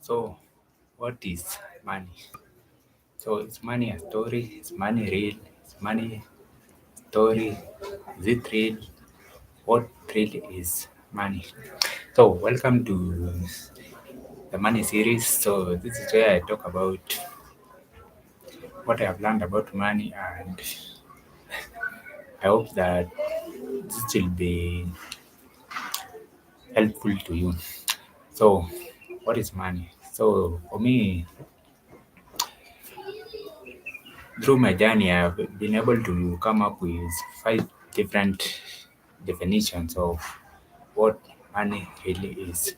So, what is money? So, is money a story? Is money real? Is money story? Is it real? What really is money? So, welcome to the money series. So, this is where I talk about what I have learned about money, and I hope that this will be helpful to you. So, what is money? So, for me, through my journey, I've been able to come up with five different definitions of what money really is.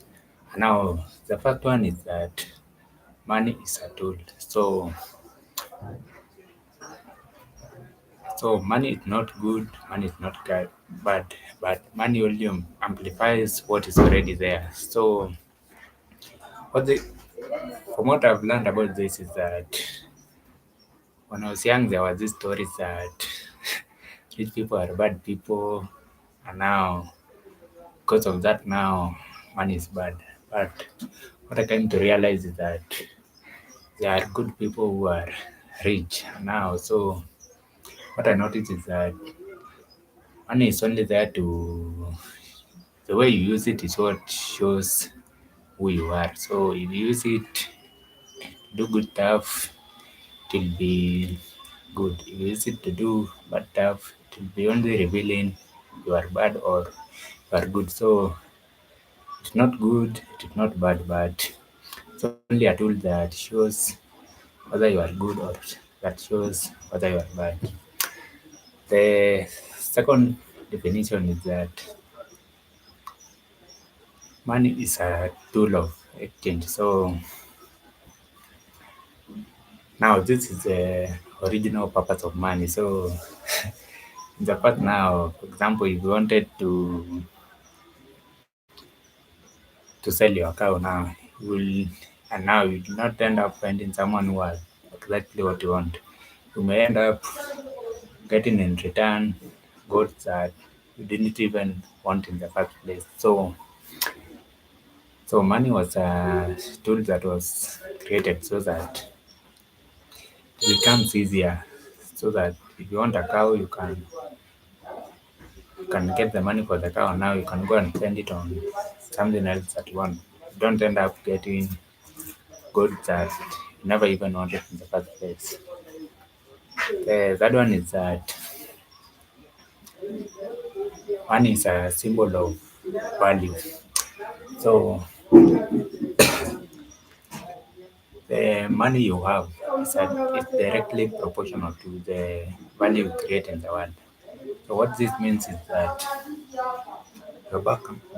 Now, the first one is that money is a tool. So money is not good, money is not bad, but money only amplifies what is already there. So, what the, from what I've learned about this is that when I was young, there was this stories that rich people are bad people, and now because of that, now money is bad. But what I came to realize is that there are good people who are rich now. So what I noticed is that money is only there to the way you use it is what shows who you are. So if you use it to do good stuff, it will be good. If you use it to do bad stuff, it will be only revealing you are bad or you are good. So it's not good, it's not bad, but it's only a tool that shows whether you are good or that shows whether you are bad. The second definition is that money is a tool of exchange. So now this is the original purpose of money. So in the part now, for example, if you wanted to sell your cow now, you will and now you do not end up finding someone who has exactly what you want. You may end up getting in return goods that you didn't even want in the first place. So money was a tool that was created so that it becomes easier. So that if you want a cow, you can get the money for the cow. Now you can go and spend it on something else that you want. You don't end up getting goods that you never even wanted in the first place. The third one is that money is a symbol of value. So the money you have is directly proportional to the value you create in the world. So what this means is that your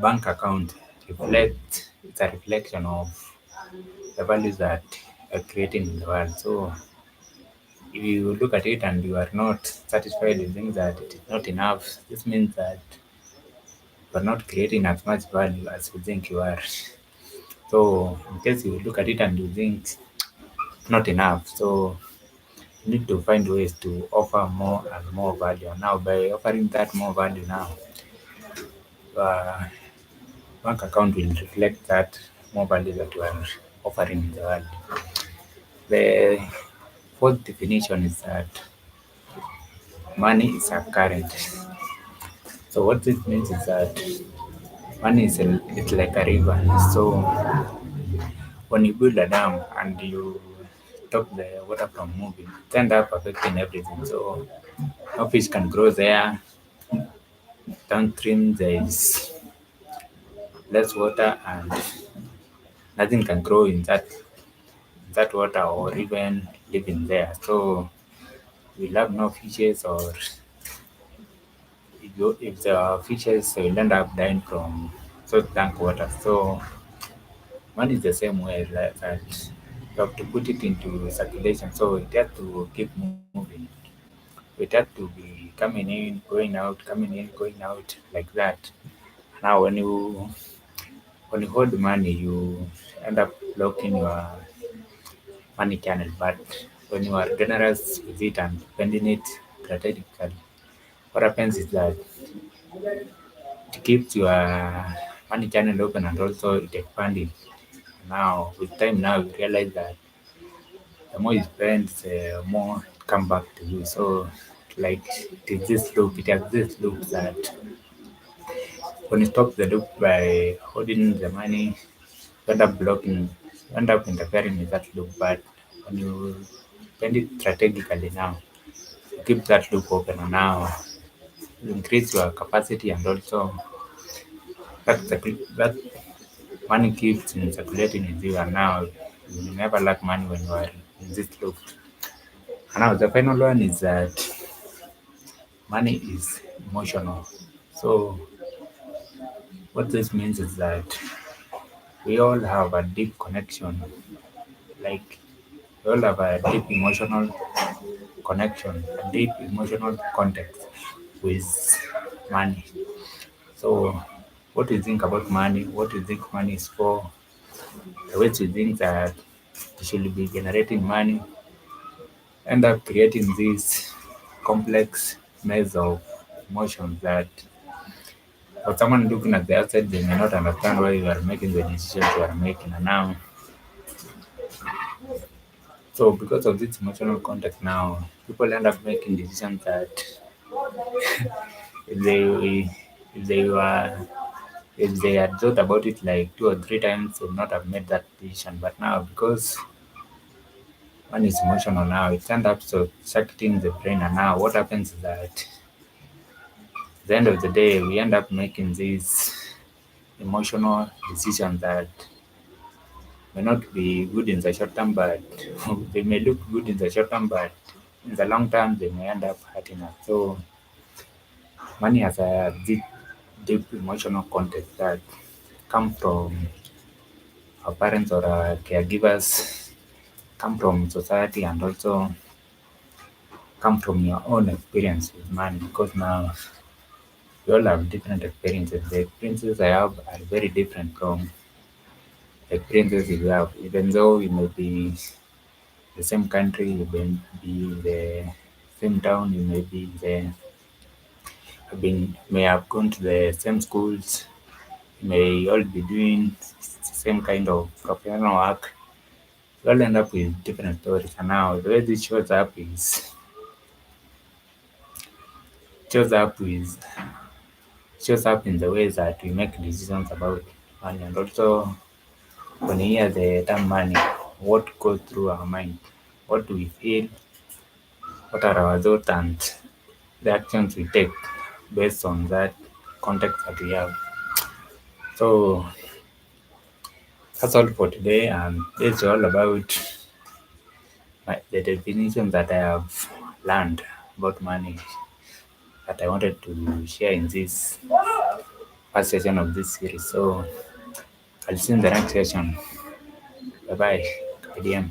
bank account reflects it's a reflection of the values that are creating in the world. So if you look at it and you are not satisfied with things that it is not enough, this means that you are not creating as much value as you think you are. So in case you look at it and you think it's not enough, so you need to find ways to offer more and more value. Now by offering that more value now, uh, bank account will reflect that more value that you are offering in the world. The fourth definition is that money is a current. So what this means is that money it's like a river. So when you build a dam and you stop the water from moving, it ends up affecting everything. So no fish can grow there. Downstream there is less water and nothing can grow in that water or even live in there. So we'll have no fishes or if there are fishes they will end up dying from salt tank water. So money is the same way like that. You have to put it into circulation so it has to keep moving. It has to be coming in, going out, coming in, going out like that. Now when you hold money you end up blocking your money channel. But when you are generous with it and spending it strategically, what happens is that it keeps your money channel open and also it expands it. Now, with time now, you realize that the more you spend, the more it come back to you. So, like, it is this loop, it has this loop that when you stop the loop by holding the money, you end up blocking, you end up interfering with that loop. But when you spend it strategically now, you keep that loop open, and now you increase your capacity, and also that money keeps in circulating with you, and now you never lack money when you are in this loop. And now the final one is that money is emotional. So what this means is that we all have a deep connection, like we all have a deep emotional connection, a deep emotional context with money. So what do you think about money? What do you think money is for? The ways you think that you should be generating money end up creating this complex maze of emotions that for someone looking at the outside they may not understand why you are making the decisions you are making. And now so because of this emotional context now people end up making decisions that if they were if they had thought about it like 2 or 3 times they would not have made that decision. But now because one is emotional now it ends up so affecting the brain. And now what happens is that at the end of the day, we end up making these emotional decisions that may not be good in the short term, but they may look good in the short term, but in the long term, they may end up hurting us. So, money has a deep emotional context that come from our parents or our caregivers, come from society, and also come from your own experience with money. Because now we all have different experiences. The experiences I have are very different from experiences you have, even though you may be the same country, you may be the same town, you may be the may have gone to the same schools, you may all be doing the same kind of professional work. You all end up with different stories. And now the way this shows up is shows up in the ways that we make decisions about money. And also when you hear the term money, what goes through our mind? What do we feel? What are our thoughts and the actions we take based on that context that we have? So that's all for today, and it's all about the definition that I have learned about money that I wanted to share in this first session of this series. So I'll see you in the next session. Bye bye. KDM.